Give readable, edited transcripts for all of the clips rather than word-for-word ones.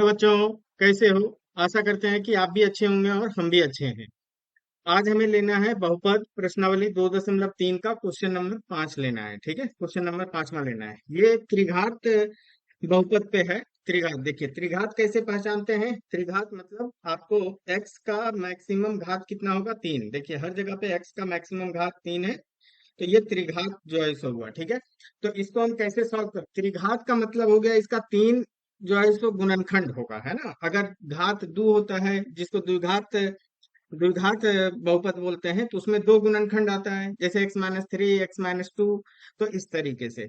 तो बच्चों, कैसे हो? आशा करते हैं कि आप भी अच्छे होंगे और हम भी अच्छे हैं। आज हमें लेना है बहुपद प्रश्नावली 2.3 का क्वेश्चन नंबर 5 लेना है। ठीक है, क्वेश्चन नंबर 5 में लेना है। ये त्रिघात बहुपद पे है। त्रिघात देखिए, त्रिघात कैसे पहचानते हैं? त्रिघात मतलब आपको x का मैक्सिमम घात कितना होगा? 3। देखिए, हर जगह पे x का मैक्सिमम घात 3 है। तो ये त्रिघात जो है सो हुआ। ठीक है, तो इसको हम कैसे सॉल्व कर, त्रिघात का मतलब हो गया इसका 3 जो है सो गुणनखंड होगा, है ना। अगर घात दो होता है, जिसको द्विघात द्विघात बहुपद बोलते हैं, तो उसमें दो गुणनखंड आता है, जैसे x-3 x-2। तो इस तरीके से,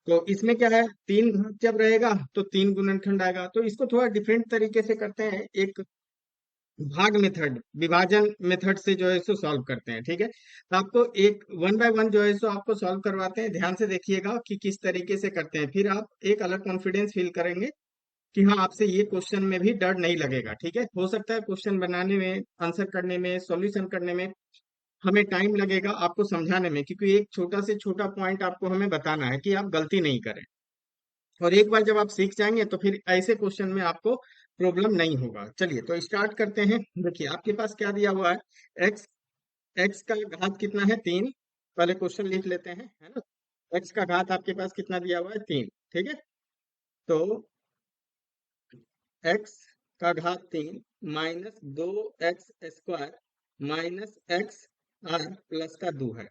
तो इसमें क्या है, तीन घात जब रहेगा तो तीन गुणनखंड आएगा। तो इसको थोड़ा डिफरेंट तरीके से करते हैं, एक भाग मेथड, विभाजन मेथड से जो है सो सॉल्व करते हैं। ठीक है, तो आपको एक वन बाय वन जो है सो आपको सॉल्व करवाते हैं। ध्यान से देखिएगा कि किस तरीके से करते हैं, फिर आप एक अलग कॉन्फिडेंस फील करेंगे कि हाँ, आपसे ये क्वेश्चन में भी डर नहीं लगेगा। ठीक है, हो सकता है क्वेश्चन बनाने में, आंसर करने में, सॉल्यूशन करने में हमें टाइम लगेगा, आपको समझाने में, क्योंकि एक छोटा से छोटा पॉइंट आपको हमें बताना है कि आप गलती नहीं करें। और एक बार जब आप सीख जाएंगे तो फिर ऐसे क्वेश्चन में आपको प्रॉब्लम नहीं होगा। चलिए, तो स्टार्ट करते हैं। देखिए, आपके पास क्या दिया हुआ है, एक्स। एक्स का घात कितना है? 3। पहले क्वेश्चन लिख लेते हैं, है ना। एक्स का घात आपके पास कितना दिया हुआ है? 3। ठीक है, तो एक्स का घात 3 minus 2x² minus x r plus का 2 है।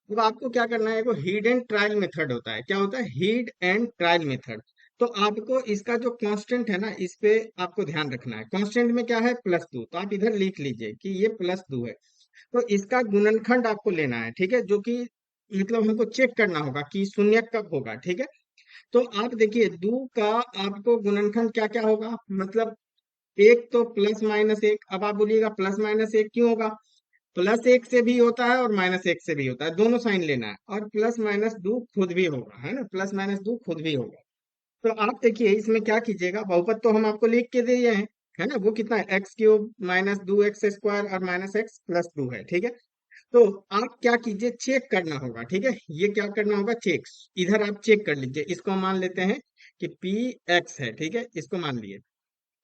अब आपको क्या करना है, वो हीड एंड ट्रायल मेथड होता है। क्या होता है? Hit and trial method. तो आपको इसका जो कांस्टेंट है ना, इस पे आपको ध्यान रखना है। कांस्टेंट में क्या है? +2। तो आप इधर लिख लीजिए कि ये +2 है। तो इसका गुणनखंड आपको लेना है। ठीक है, जो कि मतलब हमको चेक करना होगा कि शून्य कब होगा। ठीक है, तो आप देखिए, दो का आपको गुणनखंड क्या क्या होगा, मतलब एक तो +-1। अब आप बोलिएगा +-1 क्यों होगा? +1 से भी होता है और -1 से भी होता है, दोनों साइन लेना है। और +-2 खुद भी होगा, है ना, +-2 खुद भी होगा। तो आप देखिए, इसमें क्या कीजिएगा, बहुपद तो हम आपको लिख के दिए हैं, है ना। वो कितना है? x³ माइनस 2x² और माइनस एक्स प्लस 2 है। ठीक है, तो आप क्या कीजिए, चेक करना होगा। ठीक है, ये क्या करना होगा? चेक। इधर आप चेक कर लीजिए, इसको हम मान लेते हैं कि पी एक्स है। ठीक है, इसको मान लिए।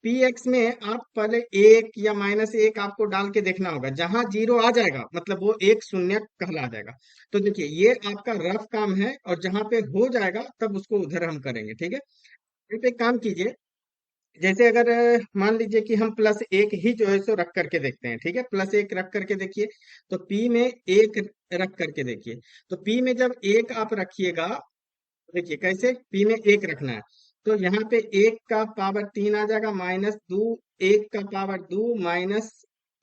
पी एक्स में आप पहले एक या -1 आपको डाल के देखना होगा। जहां जीरो आ जाएगा मतलब वो एक शून्य कहला जाएगा। तो देखिए, ये आपका रफ काम है, और जहां पे हो जाएगा तब उसको उधर हम करेंगे। ठीक है, फिर एक काम कीजिए, जैसे अगर मान लीजिए कि हम +1 ही जो है सो रख करके देखते हैं। ठीक है, +1 रख करके देखिए। तो पी में एक रख करके देखिए। तो पी में जब एक आप रखिएगा, देखिए कैसे, पी में एक रखना है। तो यहाँ पे एक का पावर 3 आ जाएगा, -2, एक का पावर 2 माइनस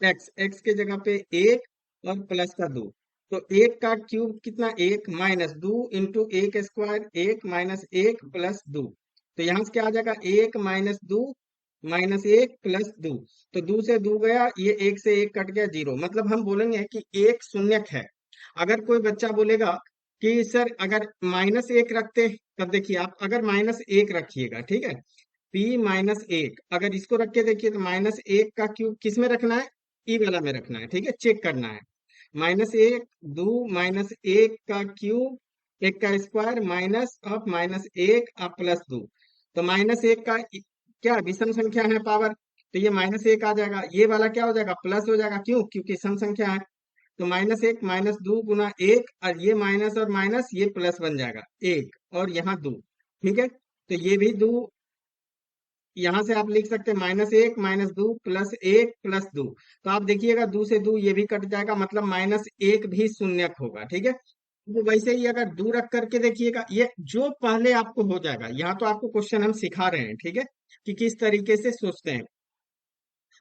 एक्स, एक्स के जगह पे एक और प्लस का 2। तो एक का क्यूब कितना? एक -2 इंटू एक स्क्वायर, एक माइनस एक प्लस 2। तो यहाँ से क्या आ जाएगा? एक -2 -1 प्लस 2। तो 2 से 2 गया, ये एक से एक कट गया, 0। मतलब हम बोलेंगे कि एक शून्यक है। अगर कोई बच्चा बोलेगा कि सर अगर -1 रखते, तब देखिए, आप अगर -1 रखिएगा, ठीक है, p-1, अगर इसको रख के देखिए, तो -1 का क्यूब किस में रखना है? ई वाला में रखना है। ठीक है, चेक करना है। -1 2 -1 का क्यूब, एक का स्क्वायर माइनस ऑफ -1 आप +2। तो -1 का क्या विषम संख्या है पावर, तो ये -1 आ जाएगा। ये वाला क्या हो जाएगा? प्लस हो जाएगा, क्यों? क्योंकि सम संख्या है। तो -1 -2 गुना 1, और ये माइनस और माइनस ये प्लस बन जाएगा 1, और यहाँ 2। ठीक है, तो ये भी 2, यहाँ से आप लिख सकते हैं -1 -2 +1 +2। तो आप देखिएगा, 2 से 2 ये भी कट जाएगा, मतलब -1 भी शून्यक होगा। ठीक है, तो वैसे ही अगर 2 रख करके देखिएगा, ये जो पहले आपको हो जाएगा। यहाँ तो आपको क्वेश्चन हम सिखा रहे हैं, ठीक है, कि किस तरीके से सोचते हैं।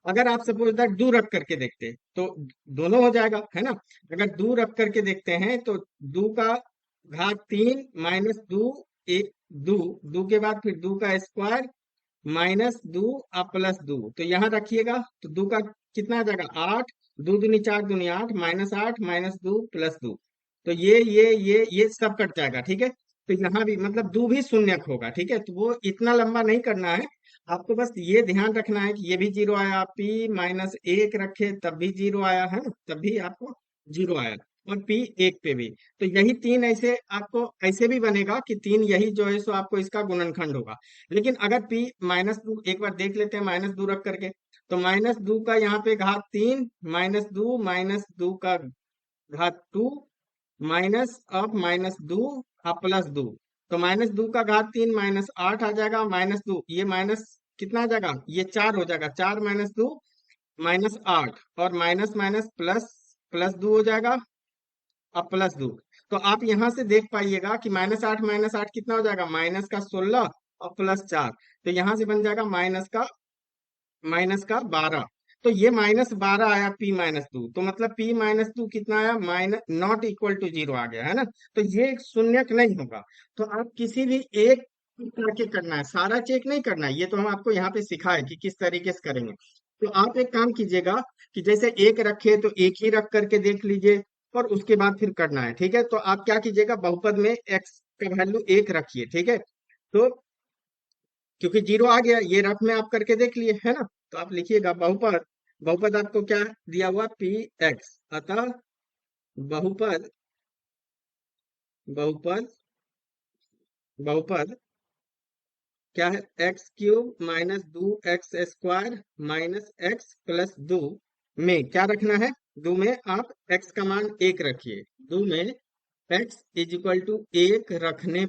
अगर आप सपोज दैट 2 रख करके देखते हैं, तो दोनों हो जाएगा, है ना। अगर 2 रख करके देखते हैं, तो 2 का घात 3 माइनस 2 एक 2, 2 के बाद फिर 2 का स्क्वायर -2 और +2। तो यहाँ रखिएगा, तो 2 का कितना आ जाएगा? 8, 2 दूनी 4 दूनी 8, -8 -2 +2। तो ये सब कट जाएगा। ठीक है, तो यहाँ भी मतलब 2 भी शून्यक होगा। ठीक है, तो वो इतना लंबा नहीं करना है। आपको बस ये ध्यान रखना है कि ये भी 0 आया, p-1 रखे तब भी 0 आया, है ना, तब भी आपको 0 आया। और पी एक पे भी। तो यही तीन ऐसे आपको ऐसे भी बनेगा कि तीन यही जो है सो आपको इसका गुणनखंड होगा। लेकिन अगर पी -2 एक बार देख लेते हैं -2 रख करके, तो -2 का यहाँ पे घात 3 -2 का घात 2 माइनस अब -2 अब +2। तो -2 का घात 3 -8 आ जाएगा, -2 ये माइनस कितना आ जाएगा, ये 4 हो जाएगा, 4 -2 -8 और माइनस माइनस प्लस +2 हो जाएगा, अब +2। तो आप यहां से देख पाइएगा कि -8 कितना हो जाएगा, माइनस का 16 और +4। तो यहां से बन जाएगा -12। तो ये -12 आया P-2, तो मतलब P-2 कितना आया, माइनस नॉट इक्वल टू 0 आ गया है ना। तो ये एक शून्यक नहीं होगा। तो आप किसी भी एक करके करना है, सारा चेक नहीं करना है, ये तो हम आपको यहाँ पे सिखा है कि किस तरीके से करेंगे। तो आप एक काम कीजिएगा कि जैसे एक रखे तो एक ही रख करके देख लीजिए, और उसके बाद फिर करना है, ठीक है। तो आप क्या कीजिएगा, बहुपद में x का वैल्यू 1 रखिए, ठीक है। तो क्योंकि 0 आ गया, ये रफ में आप करके देख लिए है ना। तो आप लिखिएगा बहुपद, बहुपद आपको क्या दिया हुआ, पी एक्स। अतः बहुपद, बहुपद, बहुपद क्या है, x³ -2x² -x +2 में क्या रखना है, दो में आप x का मान 1 रखिए, दो में x = 1 रखने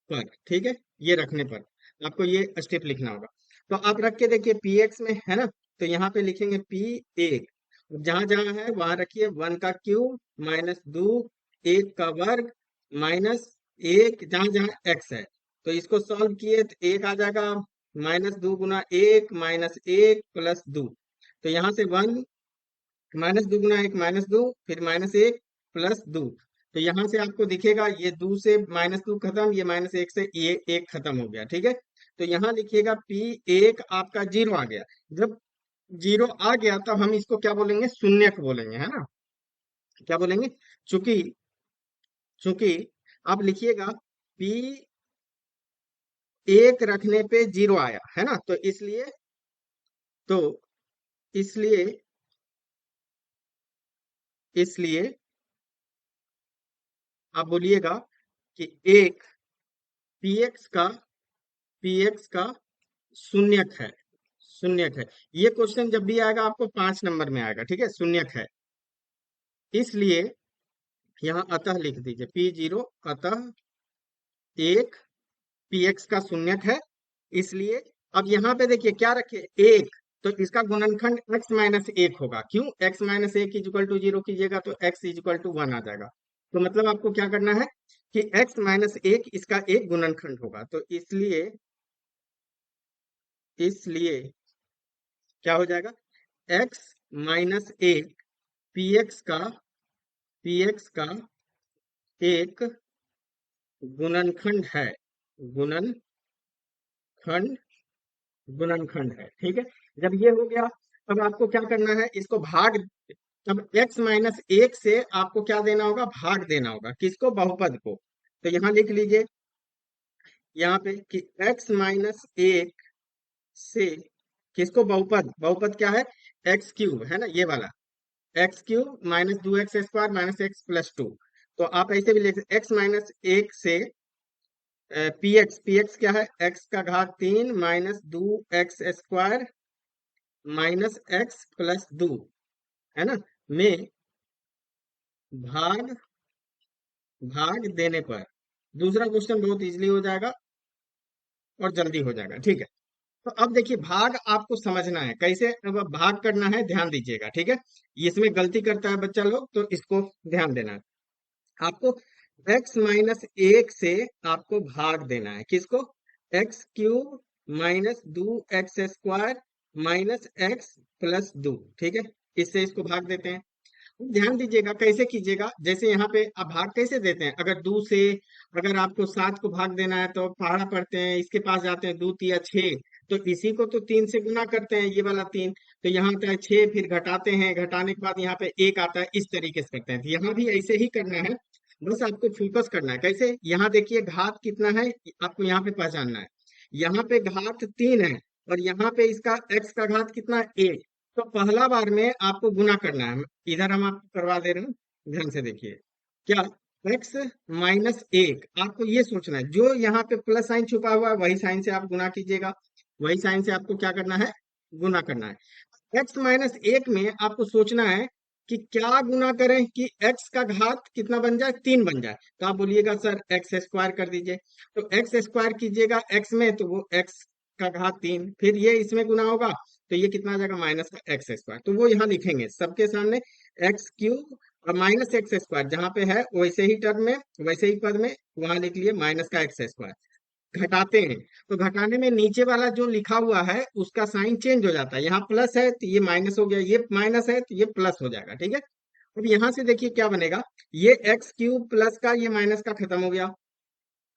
पर, ठीक है, ये रखने पर आपको ये स्टेप लिखना होगा। तो आप रख के देखिए पी एक्स में है ना, तो यहाँ पे लिखेंगे P1, जहां जहां है वहां रखिए 1 का क्यूब -2 1 का वर्ग -1 जहां जहां x है। तो इसको सॉल्व किए तो 1 आ जाएगा, -2 गुना 1 -1 +2। तो यहाँ से 1 -2 गुना 1 -2 फिर -1 +2। तो यहां से आपको दिखेगा ये 2 से -2 खत्म, ये -1 से ये 1 खत्म हो गया, ठीक है। तो यहाँ लिखिएगा P1 आपका 0 आ गया। जब 0 आ गया तब हम इसको क्या बोलेंगे, शून्यक बोलेंगे, है ना। क्या बोलेंगे, चूंकि चूंकि आप लिखिएगा P1 रखने पे 0 आया है ना, तो इसलिए इसलिए आप बोलिएगा कि एक पीएक्स का पीएक्स का शून्यक है, शून्यक है। ये क्वेश्चन जब भी आएगा आपको 5 नंबर में आएगा, ठीक है, शून्यक है। इसलिए यहाँ अतः लिख दीजिए P0 अतः एक पीएक्स का शून्यक है। इसलिए अब यहाँ पे देखिए क्या रखे, एक, तो इसका गुणनखंड x-1 होगा। क्यों, x-1 इक्वल टू 0 कीजिएगा तो x इक्वल टू 1 आ जाएगा। तो मतलब आपको क्या करना है कि x-1 इसका एक गुणनखंड होगा। तो इसलिए क्या हो जाएगा, x-1 px का एक गुणनखंड है, गुणनखंड गुणनखंड है, ठीक है। जब ये हो गया, अब आपको क्या करना है, इसको भाग, अब x-1 से आपको क्या देना होगा, भाग देना होगा, किसको, बहुपद को। तो यहाँ लिख लीजिए यहाँ पे कि x-1 से किसको, बहुपद, बहुपद क्या है, x³ है ना, ये वाला x³ -2x² -x +2। तो आप ऐसे भी लिख सकते, x-1 से px क्या है, x का घात 3 -2x² -x +2 है ना, में भाग भाग देने पर। दूसरा क्वेश्चन बहुत इजीली हो जाएगा और जल्दी हो जाएगा, ठीक है। तो अब देखिए भाग आपको समझना है कैसे, अब भाग करना है, ध्यान दीजिएगा, ठीक है। इसमें गलती करता है बच्चा लोग, तो इसको ध्यान देना है आपको। x-1 से आपको भाग देना है, किसको, x³ -2x² -x +2, ठीक है। इससे इसको भाग देते हैं। ध्यान दीजिएगा कैसे कीजिएगा, जैसे यहाँ पे आप भाग कैसे देते हैं, अगर 2 से अगर आपको 7 को भाग देना है तो पहाड़ा पढ़ते हैं, इसके पास जाते हैं 2 तिया 6, तो इसी को तो 3 से गुना करते हैं, ये वाला 3। तो यहाँ आता है 6, फिर घटाते हैं, घटाने के बाद यहाँ पे 1 आता है, इस तरीके से करते हैं। तो यहाँ भी ऐसे ही करना है, बस आपको फोकस करना है कैसे। यहाँ देखिए घात कितना है, आपको यहाँ पे पहचानना है। यहाँ पे घात 3 है और यहाँ पे इसका x का घात कितना है, 1। तो पहला बार में आपको गुना करना है, इधर हम आपको करवा दे रहे हैं, ध्यान से देखिए। क्या, एक्स माइनस एक, आपको ये सोचना है जो यहाँ पे प्लस साइन छुपा हुआ है वही साइन से आप गुना कीजिएगा, वही साइन से आपको क्या करना है, गुना करना है। एक्स माइनस एक में आपको सोचना है कि क्या गुना करें कि एक्स का घात कितना बन जाए, तीन बन जाए। तो आप बोलिएगा सर एक्स स्क्वायर कर दीजिए, तो एक्स स्क्वायर कीजिएगा एक्स में, तो वो एक्स का घात तीन, फिर ये इसमें गुना होगा, तो ये कितना आ जाएगा, माइनस का एक्स स्क्वायर। तो वो यहाँ लिखेंगे सबके सामने, एक्स क्यूब और माइनस एक्स स्क्वायर जहाँ पे है वैसे ही टर्म में, वैसे ही पद में वहां लिख लिए माइनस का एक्स स्क्वायर। घटाते हैं तो घटाने में नीचे वाला जो लिखा हुआ है उसका साइन चेंज हो जाता है, यहाँ प्लस है तो ये माइनस हो गया, ये माइनस है तो ये प्लस हो जाएगा, ठीक है। अब यहाँ से देखिए क्या बनेगा, ये एक्स क्यूब प्लस का ये माइनस का खत्म हो गया।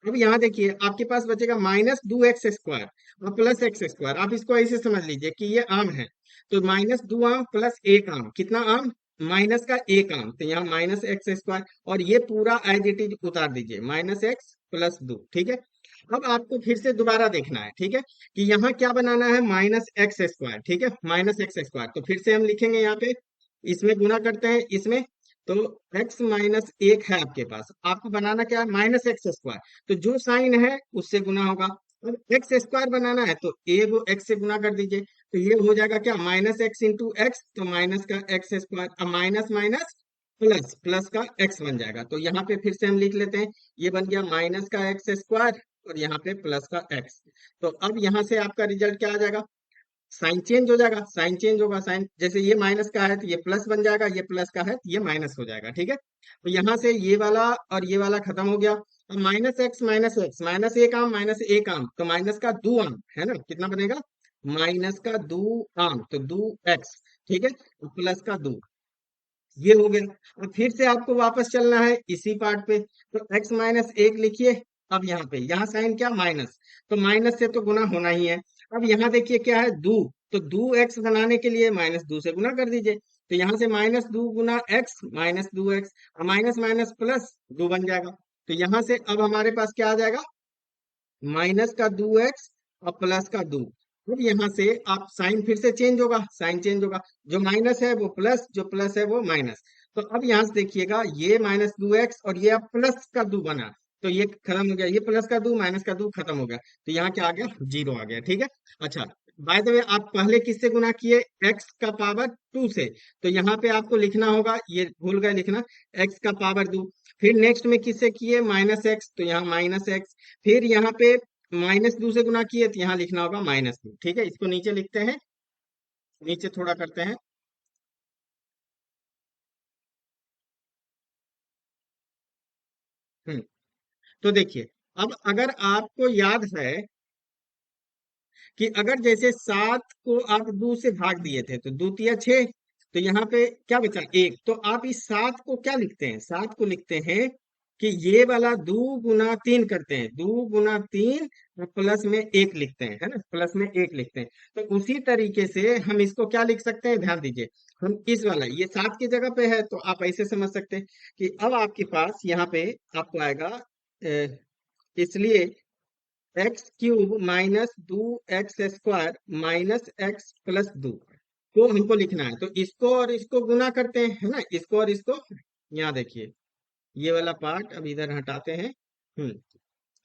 अब यहाँ देखिए आपके पास बचेगा माइनस दो एक्स स्क्वायर और प्लस एक्स स्क्वायर, आप इसको ऐसे समझ लीजिए कि ये आम है, तो माइनस दो आम प्लस एक आम, कितना आम, माइनस का एक आम, तो यहाँ माइनस एक्स स्क्वायर, और ये पूरा एज इट इज उतार दीजिए, माइनस एक्स प्लस दो, ठीक है। अब आपको फिर से दोबारा देखना है, ठीक है, कि यहाँ क्या बनाना है, माइनस एक्स स्क्वायर, ठीक है, माइनस एक्स स्क्वायर, तो फिर से हम लिखेंगे यहाँ पे, इसमें गुना करते हैं इसमें, तो x माइनस एक है आपके पास, आपको बनाना क्या है, माइनस एक्स स्क्वायर, तो जो साइन है उससे गुना होगा। अब एक्स स्क्वायर बनाना है तो ए को एक्स से गुना कर दीजिए, तो ये हो जाएगा क्या, माइनस एक्स इंटू एक्स, तो माइनस का एक्स स्क्वायर, अब माइनस माइनस प्लस, प्लस का एक्स बन जाएगा, तो यहाँ पे फिर से हम लिख लेते हैं, ये बन गया माइनस का एक्स स्क्वायर और यहाँ पे प्लस का एक्स। तो अब यहाँ से आपका रिजल्ट क्या आ जाएगा, साइन चेंज हो जाएगा, साइन चेंज होगा, साइन जैसे ये माइनस का है तो ये प्लस बन जाएगा, ये प्लस का है तो ये माइनस हो जाएगा, ठीक है। तो यहाँ से ये वाला और ये वाला खत्म हो गया। अब minus x minus x, minus एक आम माइनस एक आम, तो माइनस का दो आम है ना, कितना बनेगा, माइनस का दो आम, तो दो एक्स, ठीक है, प्लस का दो, ये हो गया। और फिर से आपको वापस चलना है इसी पार्ट पे, तो x माइनस एक लिखिए। अब यहाँ पे यहाँ साइन क्या, माइनस, तो माइनस से तो गुना होना ही है। अब यहाँ देखिए क्या है, दो, तो दो एक्स बनाने के लिए माइनस दो से गुना कर दीजिए, तो यहाँ से माइनस दो गुना एक्स, माइनस दो एक्स, माइनस माइनस प्लस दो बन जाएगा। तो यहाँ से अब हमारे पास क्या आ जाएगा, माइनस का दो एक्स और प्लस का दो। अब यहाँ से आप साइन फिर से चेंज होगा, साइन चेंज होगा, जो माइनस है वो प्लस, जो प्लस है वो माइनस। तो अब यहाँ से देखिएगा ये माइनस दो एक्स और ये अब प्लस का दो बना, तो ये खत्म हो गया, ये प्लस का दो माइनस का दो खत्म हो गया, तो यहाँ क्या आ गया, जीरो आ गया, ठीक है। अच्छा, बाय द वे आप पहले किससे गुना किए, एक्स का पावर टू से, तो यहाँ पे आपको लिखना होगा, ये भूल गए लिखना, एक्स का पावर दो। फिर नेक्स्ट में किससे किए, माइनस एक्स, तो यहाँ माइनस एक्स, फिर यहाँ पे माइनस दो से गुना किए तो यहाँ लिखना होगा माइनस दो, ठीक है। इसको नीचे लिखते हैं, नीचे थोड़ा करते हैं। हम्म, तो देखिए, अब अगर आपको याद है कि अगर जैसे सात को आप दो से भाग दिए थे तो दो तिया छह, तो यहाँ पे क्या बचा, एक, तो आप इस सात को क्या लिखते हैं, सात को लिखते हैं कि ये वाला दो गुना तीन करते हैं, दो गुना तीन और प्लस में एक लिखते हैं, है ना, प्लस में एक लिखते हैं। तो उसी तरीके से हम इसको क्या लिख सकते हैं, ध्यान दीजिए, हम इस वाला ये सात की जगह पे है तो आप ऐसे समझ सकते हैं कि अब आपके पास यहाँ पे आपको आएगा, इसलिए एक्स क्यूब माइनस दो x square minus x plus दो को हमको लिखना है, तो इसको और इसको गुना करते हैं, है ना, इसको और इसको, यहाँ देखिए ये वाला पार्ट अब इधर हटाते हैं।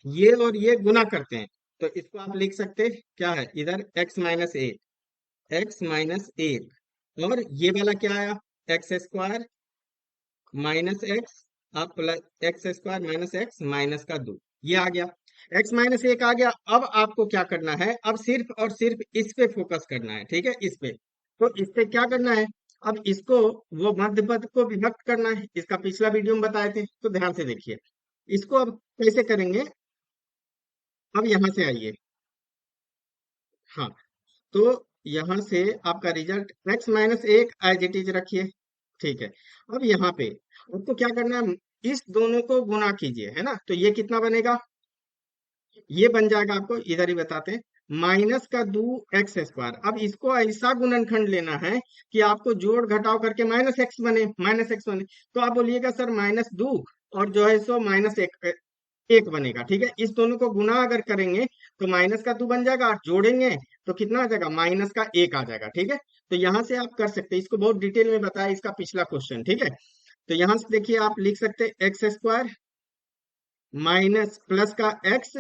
ये और ये गुना करते हैं, तो इसको आप लिख सकते हैं क्या है, इधर एक्स माइनस एक, एक्स माइनस एक, और ये वाला क्या आया, एक्स स्क्वायर माइनस एक्स, अब plus x square minus x minus का दो, ये आ गया, एक्स माइनस एक आ गया। अब आपको क्या करना है, अब सिर्फ और सिर्फ इस पे फोकस करना है, ठीक है, इस पे, तो इस पे क्या करना है, अब इसको वो मध्य पद को विभक्त करना है, इसका पिछला वीडियो में बताए थे, तो ध्यान से देखिए इसको अब कैसे करेंगे। अब यहाँ से आइए, हाँ, तो यहाँ से आपका रिजल्ट एक्स माइनस एक एज इट इज रखिए, ठीक है। अब यहाँ पे आपको क्या करना है, इस दोनों को गुना कीजिए, है ना, तो ये कितना बनेगा, ये बन जाएगा, आपको इधर ही बताते हैं, माइनस का दो एक्स स्क्वायर। अब इसको ऐसा गुणनखंड लेना है कि आपको जोड़ घटाव करके माइनस एक्स बने, माइनस एक्स बने, तो आप बोलिएगा सर माइनस दो और जो है सो माइनस एक, एक बनेगा, ठीक है। इस दोनों को गुना अगर करेंगे तो माइनस का दो बन जाएगा और जोड़ेंगे तो कितना आ जाएगा, माइनस का एक आ जाएगा। ठीक है, तो यहाँ से आप कर सकते हैं, इसको बहुत डिटेल में बताया इसका पिछला क्वेश्चन। ठीक है, तो यहाँ से देखिए आप लिख सकते हैं एक्स स्क्वायर माइनस प्लस का एक्स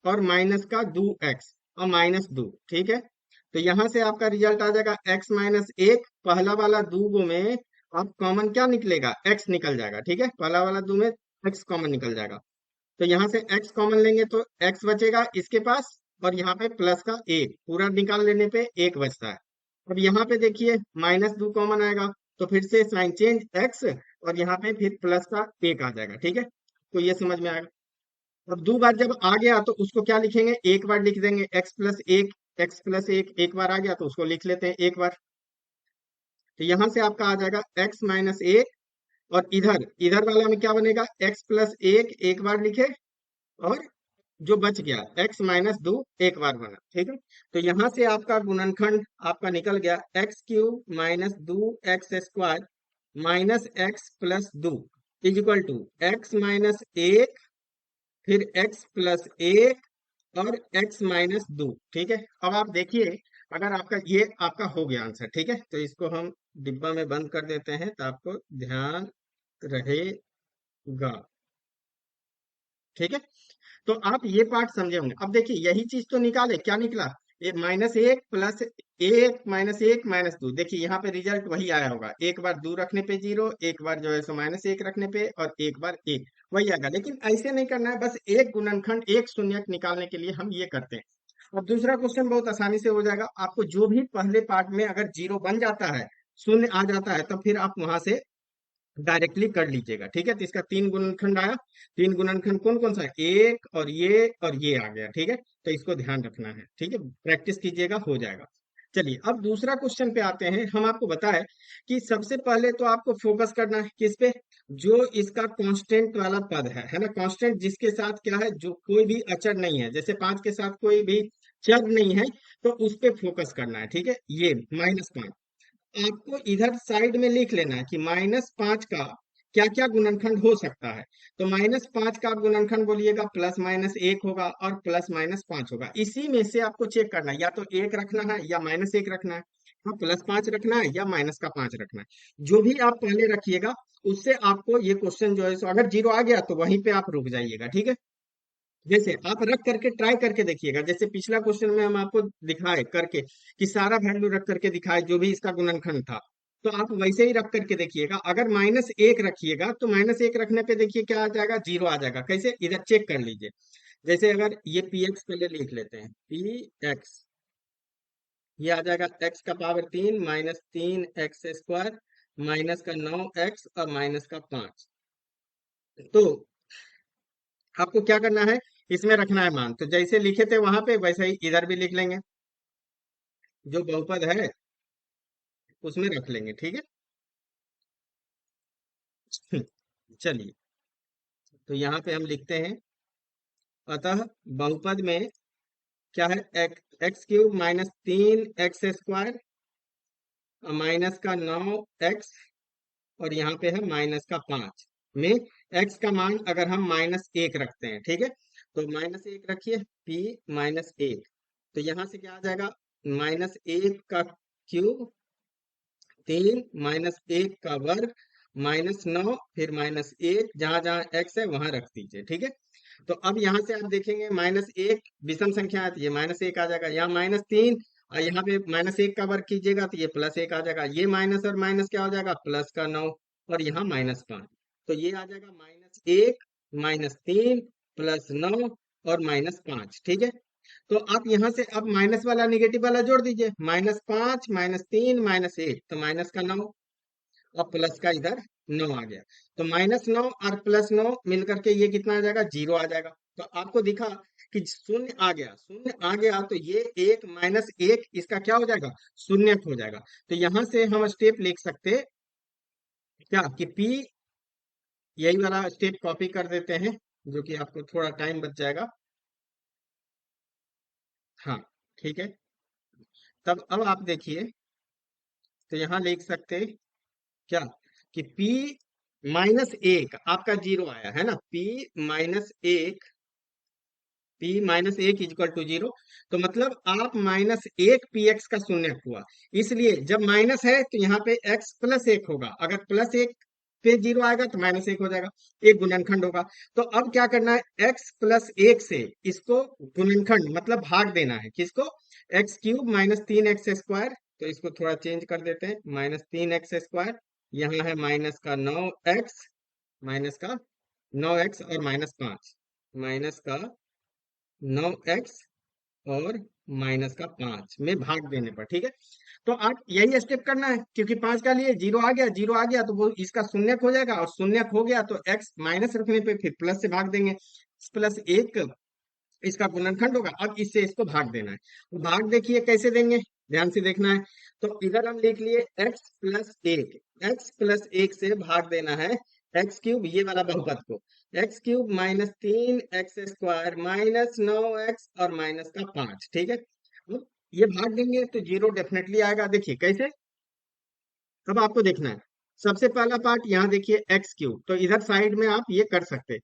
और माइनस का दो एक्स और माइनस दो। ठीक है, तो यहाँ से आपका रिजल्ट आ जाएगा एक्स माइनस एक, पहला वाला दो में आप कॉमन क्या निकलेगा, एक्स निकल जाएगा। ठीक है, पहला वाला दो में एक्स कॉमन निकल जाएगा, तो यहाँ से x कॉमन लेंगे तो x बचेगा इसके पास, और यहाँ पे प्लस का एक पूरा निकाल लेने पे एक बचता है। अब यहाँ पे देखिए माइनस दो कॉमन आएगा, तो फिर से साइन चेंज x, और यहाँ पे फिर प्लस का एक आ जाएगा। ठीक है, तो ये समझ में आएगा। अब दो बार जब आ गया तो उसको क्या लिखेंगे, एक बार लिख देंगे x प्लस एक, x प्लस एक बार आ गया तो उसको लिख लेते हैं एक बार। तो यहाँ से आपका आ जाएगा x माइनस एक, और इधर इधर वाला में क्या बनेगा, x प्लस एक बार लिखे, और जो बच गया x माइनस दो एक बार बना। ठीक है, तो यहाँ से आपका गुणनखंड आपका निकल गया एक्स क्यूब माइनस दो x square minus x plus दो is equal to x minus एक, फिर एक्स प्लस एक, और x माइनस दो। ठीक है, अब आप देखिए अगर आपका ये आपका हो गया आंसर। ठीक है, तो इसको हम डिब्बा में बंद कर देते हैं तो आपको ध्यान रहेगा। ठीक है, तो आप ये पार्ट समझे होंगे। अब देखिए यही चीज तो निकाले, क्या निकला, ये माइनस एक प्लस एक माइनस एक माइनस दो। देखिए यहाँ पे रिजल्ट वही आया होगा, एक बार दो रखने पे जीरो, एक बार जो है सो माइनस एक रखने पे, और एक बार एक, वही आएगा। लेकिन ऐसे नहीं करना है, बस एक गुणनखंड एक शून्यक निकालने के लिए हम ये करते हैं। अब दूसरा क्वेश्चन बहुत आसानी से हो जाएगा आपको, जो भी पहले पार्ट में अगर जीरो बन जाता है, शून्य आ जाता है, तो फिर आप वहां से डायरेक्टली कर लीजिएगा। ठीक है, तो इसका तीन गुणनखंड आया, तीन गुणनखंड कौन कौन सा है, एक और ये आ गया। ठीक है, तो इसको ध्यान रखना है। ठीक है, प्रैक्टिस कीजिएगा, हो जाएगा। चलिए अब दूसरा क्वेश्चन पे आते हैं। हम आपको बताएं कि सबसे पहले तो आपको फोकस करना है किस पे, जो इसका कांस्टेंट वाला पद है ना, कांस्टेंट जिसके साथ क्या है, जो कोई भी अचर नहीं है, जैसे पांच के साथ कोई भी चर नहीं है, तो उस पे फोकस करना है। ठीक है, ये -5 आपको इधर साइड में लिख लेना है कि -5 का क्या क्या गुणनखंड हो सकता है। तो -5 का आप गुणनखंड बोलिएगा, प्लस माइनस एक होगा और प्लस माइनस पांच होगा। इसी में से आपको चेक करना है, या तो एक रखना है या माइनस एक रखना है, हाँ प्लस पांच रखना है या माइनस का पांच रखना है। जो भी आप पहले रखिएगा उससे आपको ये क्वेश्चन जो है सो अगर जीरो आ गया तो वहीं पे आप रुक जाइएगा। ठीक है, जैसे आप रख करके ट्राई करके देखिएगा, जैसे पिछला क्वेश्चन में हम आपको दिखाए करके कि सारा वैल्यू रख करके दिखाए जो भी इसका गुणनखंड था, तो आप वैसे ही रख करके देखिएगा। अगर माइनस एक रखिएगा तो माइनस एक रखने पे देखिए क्या आ जाएगा, जीरो आ जाएगा। कैसे, इधर चेक कर लीजिए। जैसे अगर ये पी एक्स पहले लिख लेते हैं, पी एक्स, ये आ जाएगा एक्स का पावर तीन माइनस तीन एक्स स्क्वायर माइनस का नौ एक्स और माइनस का पांच। तो आपको क्या करना है, इसमें रखना है मान, तो जैसे लिखे थे वहां पे वैसे ही इधर भी लिख लेंगे, जो बहुपद है उसमें रख लेंगे। ठीक है, चलिए तो यहाँ पे हम लिखते हैं, अतः बहुपद में क्या है, एक्स क्यूब माइनस तीन एक्स स्क्वायर माइनस का नौ एक्स, और यहाँ पे है माइनस का पांच, में एक्स का मान अगर हम -1 रखते हैं। ठीक है, तो -1 रखिए, p -1, तो यहाँ से क्या आ जाएगा, -1 का क्यूब, तीन -1 का वर्ग -9, फिर -1, जहां जहां x है वहां रख दीजिए। ठीक है, तो अब यहाँ से आप देखेंगे -1 विषम संख्या है तो ये -1 आ जाएगा, यहाँ -3, और यहाँ पे -1 का वर्ग कीजिएगा तो ये +1 आ जाएगा, ये माइनस और माइनस क्या हो जाएगा, प्लस का 9, और यहाँ -5, तो ये आ जाएगा -1 -3 +9 और -5। ठीक है, तो आप यहाँ से अब माइनस वाला निगेटिव वाला जोड़ दीजिए, -5 -3 -1, तो माइनस का 9, और प्लस का इधर 9 आ गया, तो -9 और +9 मिलकर के ये कितना आ जाएगा, जीरो आ जाएगा। तो आपको दिखा कि शून्य आ गया, शून्य आ गया, तो ये एक -1 इसका क्या हो जाएगा, शून्य हो जाएगा। तो यहाँ से हम स्टेप लिख सकते क्या कि P, यही वाला स्टेप कॉपी कर देते हैं, जो कि आपको थोड़ा टाइम बच जाएगा। हाँ, ठीक है, तब अब आप देखिए, तो यहाँ लिख सकते क्या कि P -1 आपका जीरो आया है ना, P -1 p-1 इक्वल टू 0। तो मतलब आप -1 px का शून्यक हुआ। इसलिए जब माइनस है तो यहाँ पे x +1 होगा, अगर +1 पे 0 आएगा तो -1 हो जाएगा, एक गुणनखंड होगा। तो अब क्या करना है, x +1 से इसको गुणनखंड मतलब भाग देना है, किसको, x³ -3x²। तो इसको थोड़ा चेंज कर देते हैं, -3x², यहाँ है माइनस का 9x, माइनस का 9x और -5, माइनस का 9x और -5 में भाग देने पर, ठीक है। तो आप यही स्टेप करना है, क्योंकि 5 का लिए 0 आ गया, 0 आ गया तो वो इसका शून्यक हो जाएगा, और शून्यक हो गया तो x माइनस रखने पे फिर प्लस से भाग देंगे, +1 इसका गुणनखंड होगा। अब इससे इसको भाग देना है, तो भाग देखिए कैसे देंगे, ध्यान से देखना है। तो इधर हम लिख लिए x+1 से भाग देना है x³ ये वाला बहुपद को, x³ -3x² -9x और -5, ठीक है। अब ये भाग देंगे तो 0 डेफिनेटली आएगा, देखिए कैसे। अब आपको देखना है, सबसे पहला पार्ट यहाँ देखिए x³, तो इधर साइड में आप ये कर सकते हैं,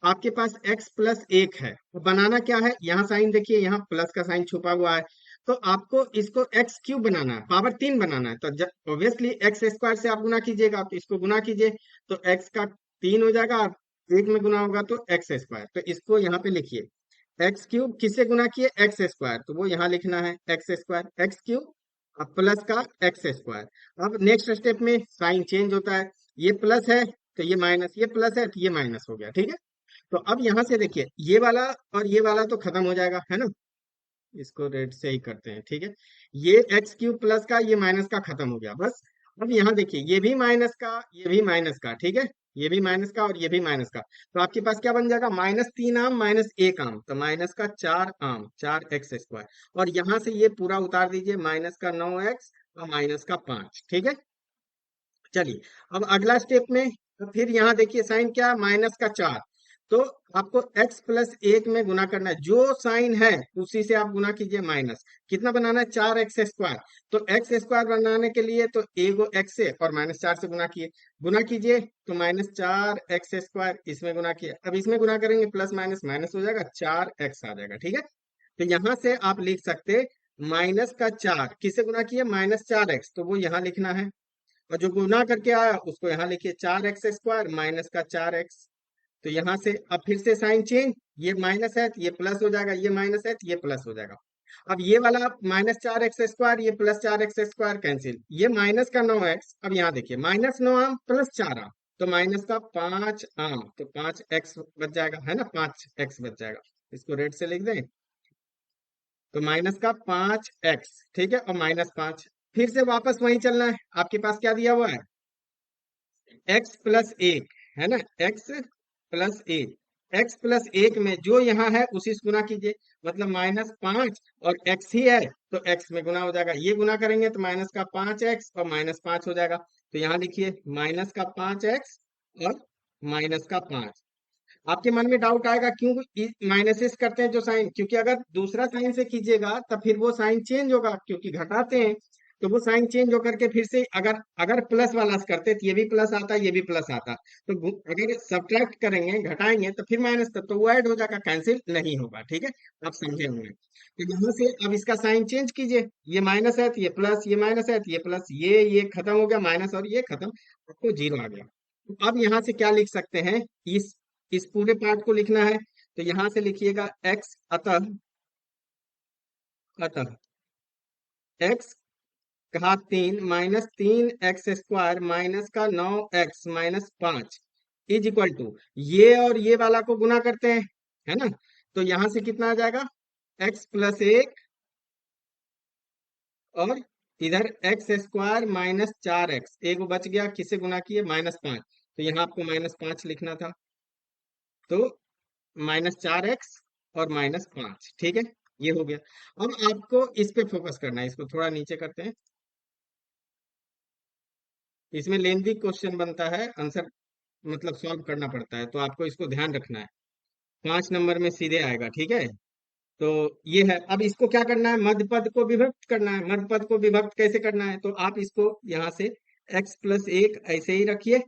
आपके पास x+1 है, तो बनाना क्या है, यहाँ साइन देखिए, यहाँ प्लस का साइन छुपा हुआ है, तो आपको इसको x³ बनाना है, पावर 3 बनाना है। तो ऑब्वियसली x² से आप गुना कीजिएगा, तो इसको गुना कीजिए, तो x का 3 हो जाएगा, और 1 में गुना होगा तो x²। तो इसको यहाँ पे लिखिए, x³ किससे गुना किए, x², तो वो यहाँ लिखना है x², x³ अब प्लस का x²। अब नेक्स्ट स्टेप में साइन चेंज होता है, ये प्लस है तो ये माइनस, ये प्लस है तो ये माइनस हो गया, ठीक है। तो अब यहां से देखिए, ये वाला और ये वाला तो खत्म हो जाएगा, है ना, इसको रेड से ही करते हैं, ठीक है। ये x³ प्लस का, ये माइनस का खत्म हो गया, बस। अब यहाँ देखिए, ये भी माइनस का, ये भी माइनस का, ठीक है, ये भी माइनस का और ये भी माइनस का। तो आपके पास क्या बन जाएगा, -3 आम -1 आम, तो माइनस का 4 आम, 4x²। और यहाँ से ये पूरा उतार दीजिए, माइनस का 9x और -5, ठीक है। चलिए, अब अगला स्टेप में, तो फिर यहाँ देखिए साइन क्या, -4। तो आपको x+1 में गुना करना है, जो साइन है उसी से आप गुना कीजिए, माइनस कितना बनाना है, 4x²। तो x² बनाने के लिए तो एगो x से और -4 से गुना कीजिए, तो -4x² इसमें गुना किया, अब इसमें गुना करेंगे, प्लस माइनस माइनस हो जाएगा, 4x आ जाएगा, ठीक है। तो यहाँ से आप लिख सकते, -4 किससे गुना किया, -4x, तो वो यहाँ लिखना है, और जो गुना करके आया उसको यहाँ लिखिए, 4x² -4x। तो यहाँ से अब फिर से साइन चेंज, ये माइनस है तो ये प्लस हो जाएगा, ये माइनस है तो ये प्लस हो जाएगा। अब ये वाला -4x², ये +4x² कैंसिल, ये माइनस का 9x, अब यहाँ देखिए -9 आम +4 आम, तो माइनस का 5 आम, तो 5x बच जाएगा, है ना, 5x बच जाएगा। इसको रेड से लिख दें, तो माइनस का 5x, ठीक है, और -5, फिर से वापस वहीं चलना है, आपके पास क्या दिया हुआ है, x+1, है ना, x+1, x+1 में जो यहाँ है उसी से गुना कीजिए, मतलब -5 और x ही है तो x में गुना हो जाएगा, ये गुना करेंगे तो माइनस का 5x और -5 हो जाएगा। तो यहाँ लिखिए माइनस का 5x और -5। आपके मन में डाउट आएगा, क्यों माइनसेस करते हैं जो साइन, क्योंकि अगर दूसरा साइन से कीजिएगा तब फिर वो साइन चेंज होगा, क्योंकि घटाते हैं, तो वो साइन चेंज होकर के फिर से, अगर अगर प्लस वाला से करते तो ये भी प्लस आता, ये भी प्लस आता, तो अगर सब्ट्रैक्ट करेंगे, घटाएंगे, तो फिर माइनस, तब तो वो ऐड हो जाएगा, कैंसिल नहीं होगा, ठीक है। आप समझे होंगे, तो यहाँ से अब इसका साइन चेंज कीजिए, ये माइनस है तो ये प्लस, ये माइनस है तो ये प्लस, ये खत्म हो गया माइनस और ये खत्म, आपको 0 आ गया। तो अब यहाँ से क्या लिख सकते हैं, इस पूरे पार्ट को लिखना है, तो यहां से लिखिएगा x, अतः अतः x घात 3 -3x² माइनस का 9x -5 इज इक्वल टू, ये और ये वाला को गुना करते हैं, है ना। तो यहां से कितना आ जाएगा, x+1 और इधर x² -4x, एक बच गया, किससे गुना किए, -5, तो यहाँ आपको -5 लिखना था, तो -4x और -5, ठीक है, ये हो गया। अब आपको इस पे फोकस करना है, इसको थोड़ा नीचे करते हैं, इसमें लेंथी क्वेश्चन बनता है, आंसर मतलब सॉल्व करना पड़ता है, तो आपको इसको ध्यान रखना है, 5 नंबर में सीधे आएगा, ठीक है। तो ये है, अब इसको क्या करना है, मध्य पद को विभक्त करना है। मध्य पद को विभक्त कैसे करना है, तो आप इसको यहाँ से x+1 ऐसे ही रखिए,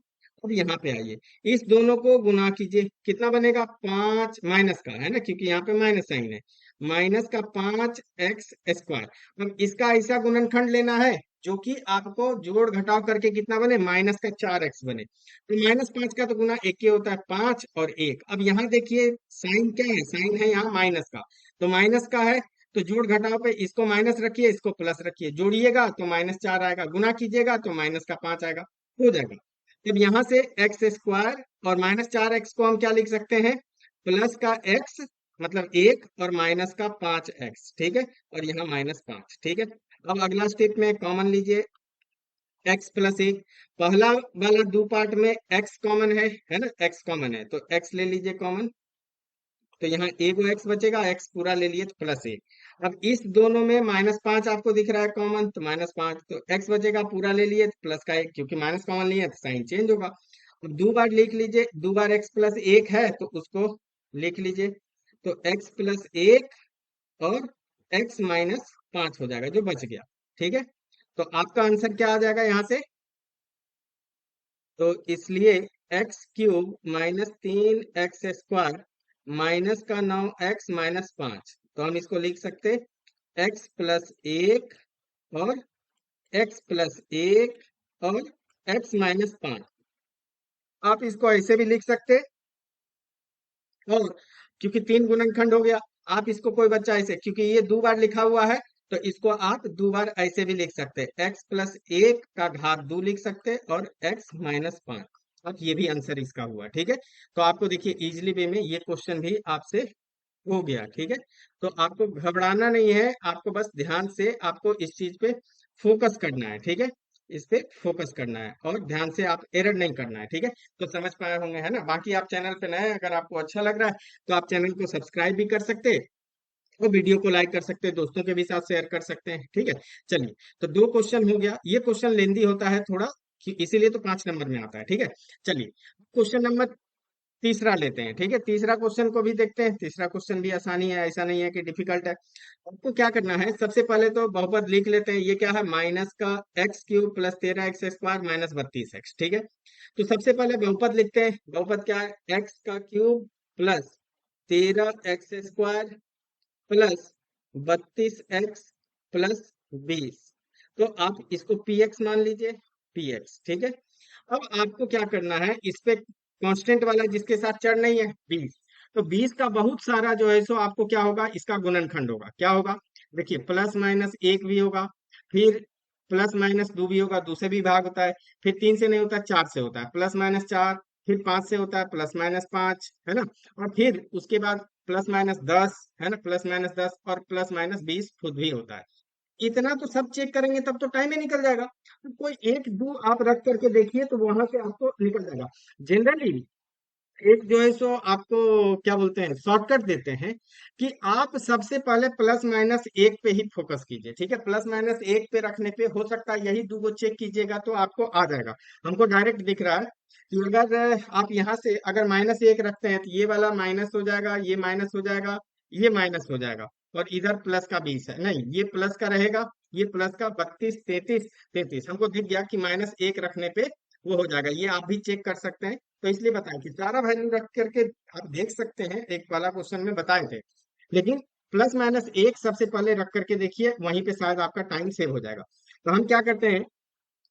अब यहाँ पे आइए, इस दोनों को गुना कीजिए, कितना बनेगा? 5 माइनस का है ना, क्योंकि यहाँ पे माइनस साइन है, माइनस का 5x स्क्वायर। अब इसका ऐसा गुणनखंड लेना है जो कि आपको जोड़ घटाव करके कितना बने? माइनस का 4x बने। तो -5 का तो गुना एक ही होता है, 5 और 1। अब यहाँ देखिए साइन क्या है? साइन है यहाँ माइनस का, तो माइनस का है तो जोड़ घटाव पे इसको माइनस रखिए, इसको प्लस रखिए, जोड़िएगा तो -4 आएगा, गुना कीजिएगा तो -5 आएगा, हो जाएगा। अब यहाँ से x² और -4x को हम क्या लिख सकते हैं? प्लस का x मतलब 1 और माइनस का 5x, ठीक है, और यहाँ -5, ठीक है। अब अगला स्टेप में कॉमन लीजिए, x प्लस 1। पहला वाला दो पार्ट में x कॉमन है ना, x कॉमन है तो x ले लीजिए कॉमन, तो यहाँ एक एक्स बचेगा, x पूरा ले लिए तो +1। अब इस दोनों में -5 आपको दिख रहा है कॉमन, तो -5, तो x बचेगा, पूरा ले लिए तो प्लस का 1, क्योंकि माइनस कॉमन लिए तो साइन चेंज होगा। अब दो बार लिख लीजिए, दो बार x प्लस 1 है तो उसको लिख लीजिए, तो x प्लस 1 और x -5 हो जाएगा जो बच गया, ठीक है। तो आपका आंसर क्या आ जाएगा यहाँ से? तो इसलिए x³ -3x² माइनस का 9x -5, तो हम इसको लिख सकते x प्लस 1 और x प्लस 1 और x -5। आप इसको ऐसे भी लिख सकते, और क्योंकि तीन गुणनखंड हो गया, आप इसको कोई बच्चा ऐसे, क्योंकि ये दो बार लिखा हुआ है तो इसको आप दो बार ऐसे भी लिख सकते, x प्लस 1 का घात 2 लिख सकते और x -5। अब ये भी आंसर इसका हुआ, ठीक है। तो आपको देखिए इजिली वे में ये क्वेश्चन भी आपसे हो गया, ठीक है। तो आपको घबराना नहीं है, आपको बस ध्यान से आपको इस चीज पे फोकस करना है, ठीक है। इस पे फोकस करना है और ध्यान से आप एरर नहीं करना है, ठीक है। तो समझ पाए होंगे, है ना। बाकी आप चैनल पे नए हैं, अगर आपको अच्छा लग रहा है तो आप चैनल को सब्सक्राइब भी कर सकते हैं और वीडियो को लाइक कर सकते हैं, दोस्तों के भी साथ शेयर कर सकते हैं, ठीक है। चलिए, तो दो क्वेश्चन हो गया, ये क्वेश्चन लेंदी होता है थोड़ा, इसीलिए तो 5 नंबर में आता है, ठीक है। चलिए, क्वेश्चन नंबर तीसरा लेते हैं, ठीक है। तीसरा क्वेश्चन को भी देखते हैं, तीसरा क्वेश्चन भी आसानी है, ऐसा नहीं है कि डिफिकल्ट है। आपको क्या करना है, सबसे पहले तो बहुपद लिख लेते हैं। ये क्या है? माइनस का x³ plus 13x² minus 32x, ठीक है। तो सबसे पहले बहुपद लिखते हैं। बहुपद क्या है? x³ plus 13x² plus 32x plus 20। तो आप इसको px मान लीजिए, px, ठीक है। अब आपको क्या करना है, इस पे कांस्टेंट वाला जिसके साथ चढ़ नहीं है 20, तो 20 का बहुत सारा जो है सो आपको क्या होगा, इसका गुणनखंड होगा। क्या होगा? देखिए, प्लस माइनस 1 भी होगा, फिर प्लस माइनस 2 भी होगा, 2 से भी भाग होता है, फिर 3 से नहीं होता, 4 से होता है, +-4, फिर 5 से होता है, +-5, है ना। और फिर उसके बाद +-10 है ना, +-10 और +-20 खुद भी होता है। इतना तो सब चेक करेंगे तब तो टाइम ही निकल जाएगा। तो कोई एक दो आप रख करके देखिए तो वहां से आपको निकल जाएगा। जनरली एक जो है सो आपको क्या बोलते हैं, शॉर्टकट देते हैं कि आप सबसे पहले +-1 पे ही फोकस कीजिए, ठीक है। +-1 पे रखने पे हो सकता है यही दो चेक कीजिएगा तो आपको आ जाएगा। हमको डायरेक्ट दिख रहा है कि अगर आप यहाँ से अगर -1 रखते हैं तो ये वाला माइनस हो जाएगा, ये माइनस हो जाएगा, ये माइनस हो जाएगा, और इधर प्लस का 20 है, नहीं ये प्लस का रहेगा, ये प्लस का 32, 33, 33 हमको दिख गया कि -1 रखने पे वो हो जाएगा। ये आप भी चेक कर सकते हैं। तो इसलिए बताएं कि सारा वैल्यू रख करके आप देख सकते हैं, एक वाला क्वेश्चन में बताए थे, लेकिन +-1 सबसे पहले रख करके देखिए, वहीं पे शायद आपका टाइम सेव हो जाएगा। तो हम क्या करते हैं,